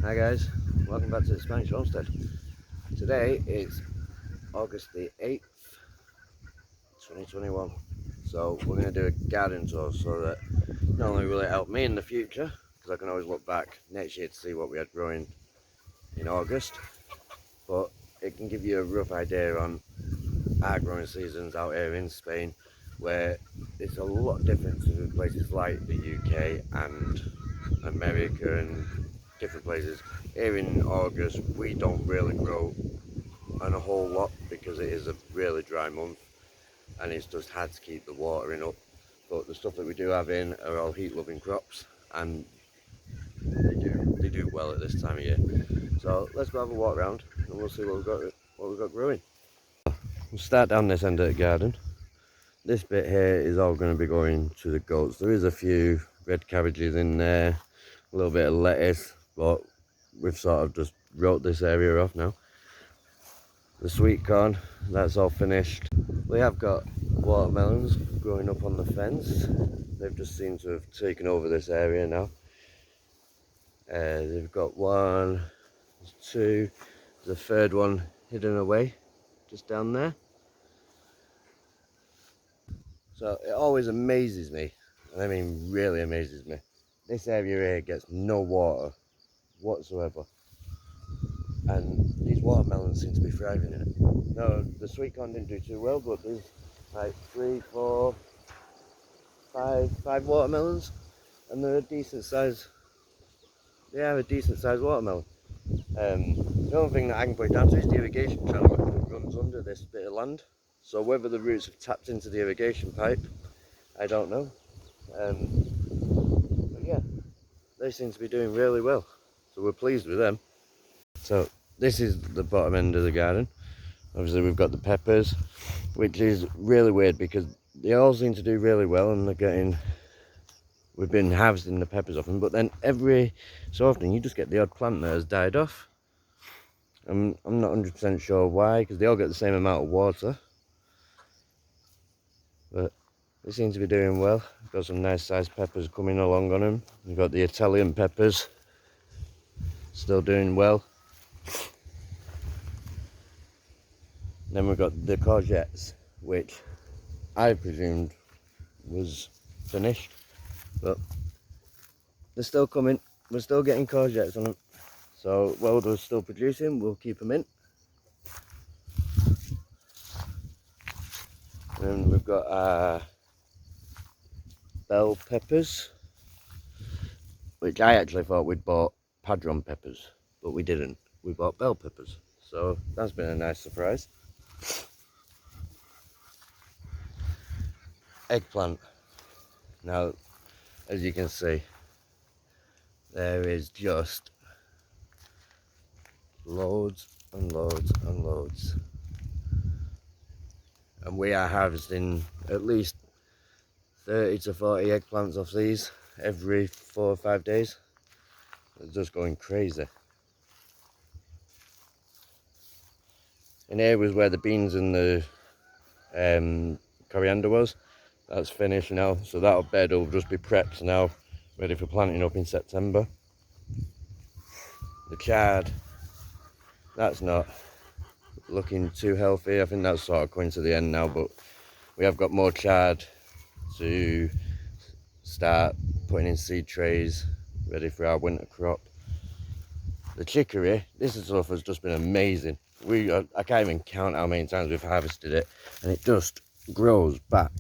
Hi guys, welcome back to the Spanish Homestead. Today is August the 8th, 2021. So we're going to do a garden tour so that not only will it help me in the future, because I can always look back next year to see what we had growing in August, but it can give you a rough idea on our growing seasons out here in Spain, where it's a lot different to places like the UK and America and different places. Here in August we don't really grow on a whole lot because it is a really dry month and it's just hard to keep the watering up, but the stuff that we do have in are all heat loving crops and they do well at this time of year. So let's go have a walk around and we'll see what we've got growing. We'll start down this end of the garden. This bit here is all going to be going to the goats. There is a few red cabbages in there, a little bit of lettuce, but we've sort of just wrote this area off now. The sweet corn, that's all finished. We have got watermelons growing up on the fence. They've just seemed to have taken over this area now. They've got one, two, there's a third one hidden away just down there. So it always amazes me, and I mean really amazes me. This area here gets no water whatsoever, and these watermelons seem to be thriving in it. No, the sweet corn didn't do too well, but there's like 3, 4, 5 watermelons, and they're a decent size. They are a decent size watermelon. The only thing that I can put it down to is the irrigation channel that runs under this bit of land. So whether the roots have tapped into the irrigation pipe, I don't know. But yeah, they seem to be doing really well, so we're pleased with them. So this is the bottom end of the garden. Obviously we've got the peppers, which is really weird because they all seem to do really well and we've been harvesting the peppers off them, but then every so often you just get the odd plant that has died off. I'm not 100% sure why, because they all get the same amount of water, but they seem to be doing well. We've got some nice sized peppers coming along on them. We've got the Italian peppers still doing well. Then we've got the courgettes, which I presumed was finished, but they're still coming. We're still getting courgettes on them. So while they're still producing, we'll keep them in. And we've got bell peppers, which I actually thought we'd bought padron peppers, but we didn't. We bought bell peppers. So that's been a nice surprise. Eggplant. Now, as you can see, there is just loads and loads and loads. And we are harvesting at least 30 to 40 eggplants off these every 4 or 5 days. It's just going crazy. And here was where the beans and the coriander was. That's finished now, so that bed will just be prepped now, ready for planting up in September. The chard, that's not looking too healthy. I think that's sort of coming to the end now, but we have got more chard to start putting in seed trays ready for our winter crop. The chicory, this stuff has just been amazing. I can't even count how many times we've harvested it, and it just grows back.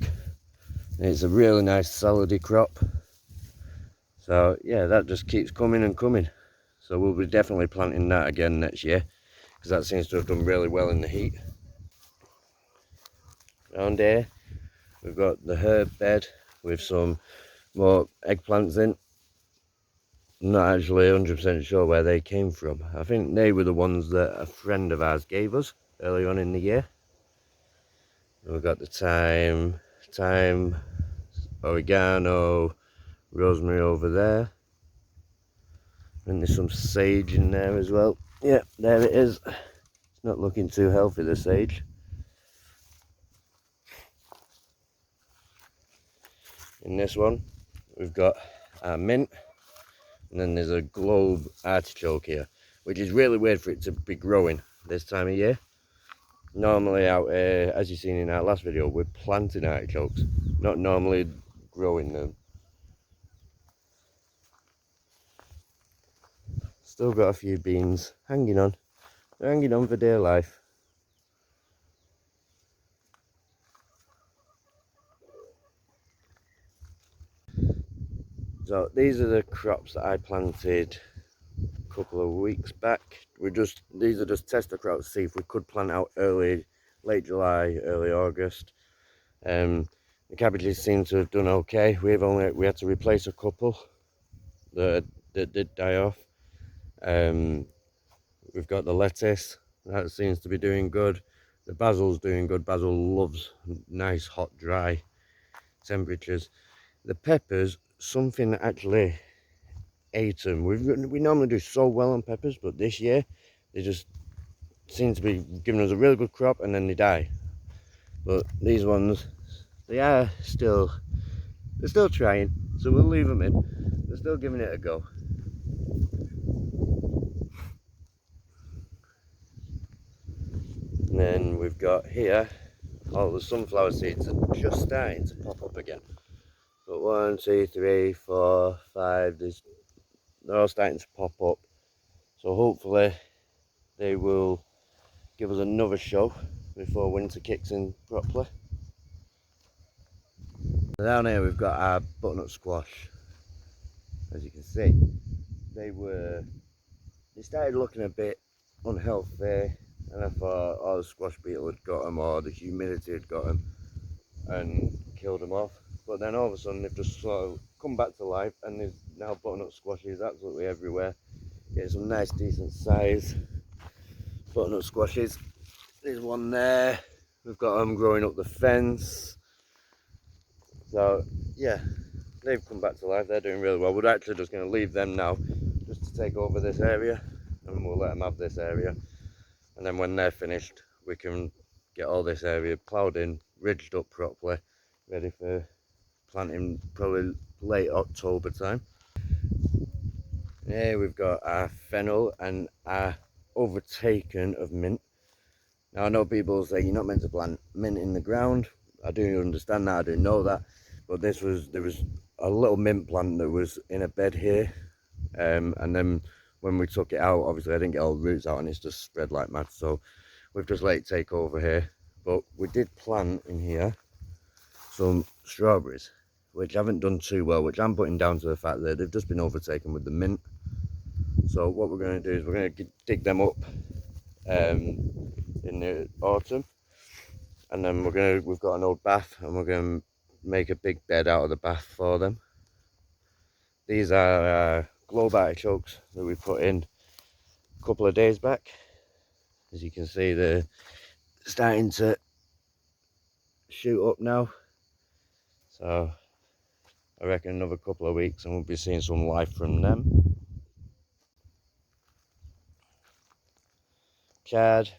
And it's a really nice salady crop. So yeah, that just keeps coming and coming. So we'll be definitely planting that again next year, because that seems to have done really well in the heat. Around here we've got the herb bed with some more eggplants in. I'm not actually 100% sure where they came from. I think they were the ones that a friend of ours gave us early on in the year. And we've got the thyme, oregano, rosemary over there. And there's some sage in there as well. Yeah, there it is. It's not looking too healthy, the sage. In this one, we've got our mint, And then there's a globe artichoke here, which is really weird for it to be growing this time of year. Normally out here, as you've seen in our last video, we're planting artichokes, not normally growing them. Still got a few beans hanging on. They're hanging on for dear life. So these are the crops that I planted a couple of weeks back. These are just tester crops to see if we could plant out late July, early August. The cabbages seem to have done okay. We had to replace a couple that did die off. We've got the lettuce, that seems to be doing good. The basil's doing good. Basil loves nice, hot, dry temperatures. The peppers, something actually ate them. We normally do so well on peppers, but this year they just seem to be giving us a really good crop and then they die. But these ones, they're still trying, so we'll leave them in. They're still giving it a go. And then we've got here all the sunflower seeds are just starting to pop up again. But 1, 2, 3, 4, 5, they're all starting to pop up. So hopefully they will give us another show before winter kicks in properly. Down here we've got our butternut squash. As you can see, they started looking a bit unhealthy, and I thought, oh, the squash beetle had got them, or the humidity had got them and killed them off. But then all of a sudden they've just sort of come back to life, and there's now butternut squashes absolutely everywhere. Getting some nice decent size butternut squashes. There's one there. We've got them growing up the fence. So yeah, they've come back to life. They're doing really well. We're actually just going to leave them now, just to take over this area, and we'll let them have this area. And then when they're finished, we can get all this area ploughed in, ridged up properly, ready for planting probably late October time. Here we've got our fennel and our overtaken of mint. Now I know people say you're not meant to plant mint in the ground. I do understand that, I do know that. But there was a little mint plant that was in a bed here. And then when we took it out, obviously I didn't get all the roots out and it's just spread like mad. So we've just let it take over here. But we did plant in here some strawberries, which haven't done too well, which I'm putting down to the fact that they've just been overtaken with the mint. So what we're going to do is we're going to dig them up in the autumn, and then we've got an old bath, and we're going to make a big bed out of the bath for them. These are globe artichokes that we put in a couple of days back. As you can see, they're starting to shoot up now. So I reckon another couple of weeks and we'll be seeing some life from them. Chard,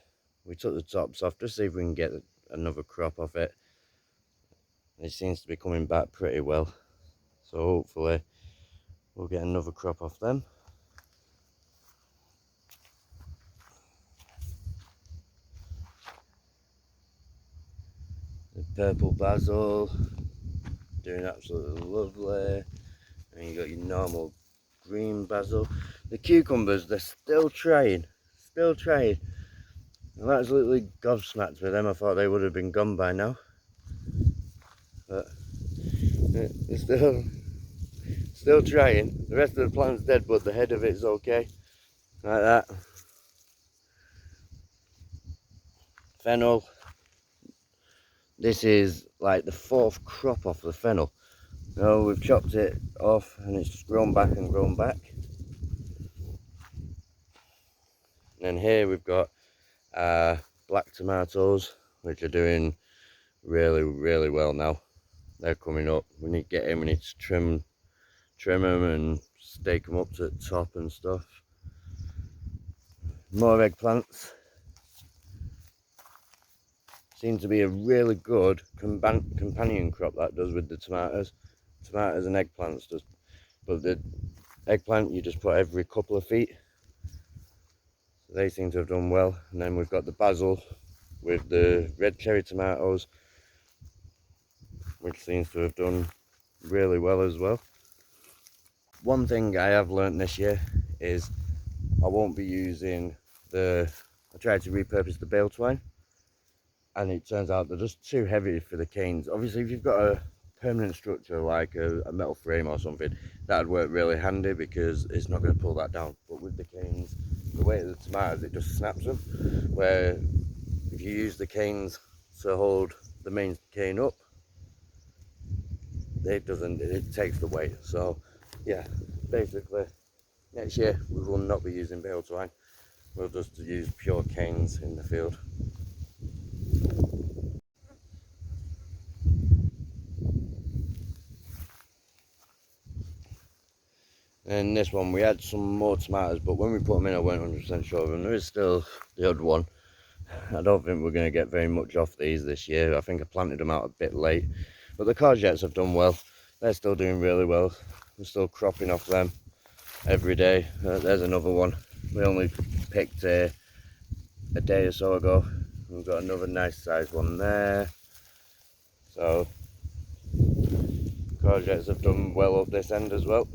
we took the tops off just to see if we can get another crop off it. It seems to be coming back pretty well, so hopefully we'll get another crop off them. The purple basil, doing absolutely lovely. And you got your normal green basil. The cucumbers, they're still trying. I'm absolutely gobsmacked with them. I thought they would have been gone by now. But they're still trying. The rest of the plant's dead, but the head of it's okay. Like that. Fennel. This is like the 4th crop off the fennel. No, we've chopped it off and it's just grown back and grown back. And then here we've got black tomatoes, which are doing really well now. They're coming up. We need to get in, we need to trim them and stake them up to the top and stuff. More eggplants. Seems to be a really good companion crop that does with the tomatoes and eggplants does. But Eggplant, you just put every couple of feet. So they seem to have done well. And then we've got the basil with the red cherry tomatoes, which seems to have done really well as well. One thing I have learnt this year is I won't be using I tried to repurpose the bale twine, and it turns out they're just too heavy for the canes. Obviously, if you've got a permanent structure like a metal frame or something, that'd work really handy because it's not going to pull that down. But with the canes, the weight of the tomatoes, it just snaps them. Where if you use the canes to hold the main cane up, it takes the weight. So yeah, basically next year we will not be using bale twine. We'll just use pure canes in the field. And this one, we had some more tomatoes, but when we put them in, I weren't 100% sure of them. There is still the odd one. I don't think we're going to get very much off these this year. I think I planted them out a bit late. But the courgettes have done well. They're still doing really well. We're still cropping off them every day. There's another one. We only picked a day or so ago. We've got another nice sized one there. So courgettes have done well up this end as well.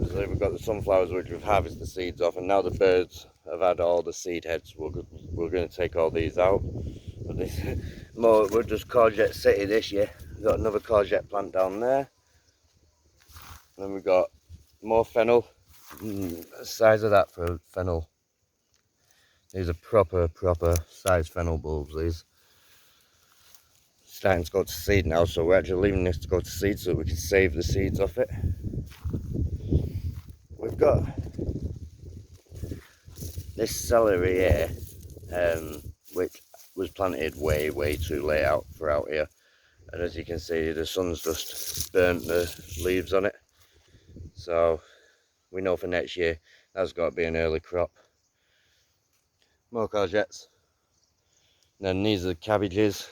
So we've got the sunflowers which we've harvested the seeds off, and now the birds have had all the seed heads. We're going to take all these out. But we're just courgette city this year. We've got another courgette plant down there. And then we've got more fennel. The size of that for fennel. These are proper size fennel bulbs. These starting to go to seed now, so we're actually leaving this to go to seed so we can save the seeds off it. We've got this celery here, which was planted way too late out here, and as you can see the sun's just burnt the leaves on it, so we know for next year that's got to be an early crop. More courgettes. And then these are the cabbages.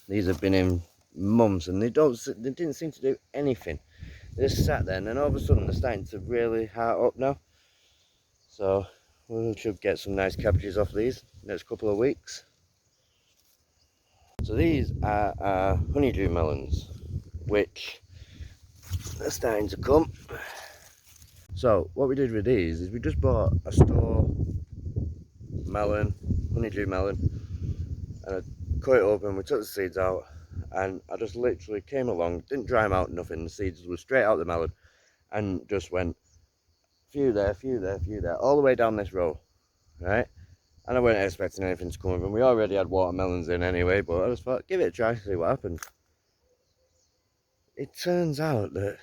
These have been in months and they didn't seem to do anything. They just sat there, and then all of a sudden they're starting to really heart up now. So we should get some nice cabbages off these next couple of weeks. So these are our honeydew melons, which are starting to come. So what we did with these is we just bought a store melon, honeydew melon, and I cut it open, we took the seeds out, and I just literally came along, didn't dry them out, nothing. The seeds were straight out the melon, and just went few there, all the way down this row, right? And I weren't expecting anything to come of them. We already had watermelons in anyway, but I just thought, give it a try, see what happens. It turns out that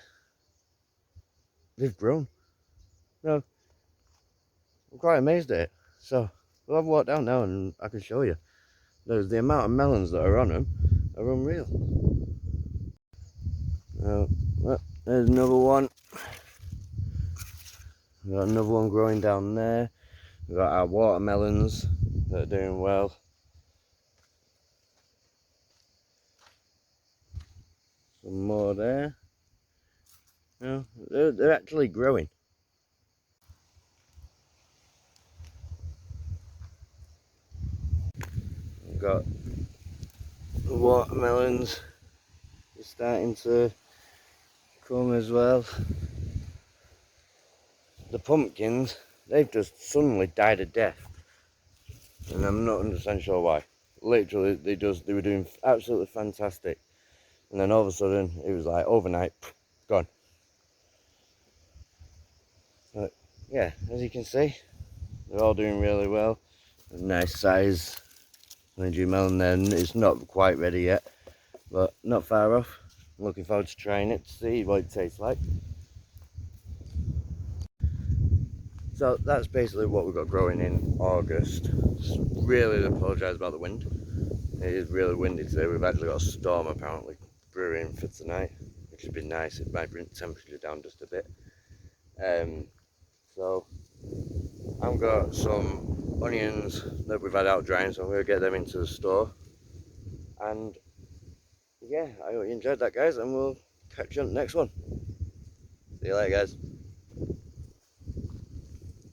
they've grown. No, I'm quite amazed at it. So we'll have a walk down now and I can show you. The amount of melons that are on them are unreal. Well, there's another one. We've got another one growing down there. We've got our watermelons that are doing well. Some more there. You know, they're actually growing. We've got the watermelons starting to come as well. The pumpkins, they've just suddenly died a death, and I'm not 100% sure why. Literally, they were doing absolutely fantastic, and then all of a sudden it was like overnight gone. But yeah, as you can see, they're all doing really well. A nice size honeydew melon there. It's not quite ready yet, but not far off. I'm looking forward to trying it to see what it tastes like. So that's basically what we've got growing in August. Just really apologise about the wind. It is really windy today. We've actually got a storm apparently brewing for tonight, which would be nice. It might bring the temperature down just a bit. So I've got some onions that we've had out drying, so I'm going to get them into the store. And yeah, I hope you enjoyed that, guys, and we'll catch you on the next one. See you later, guys.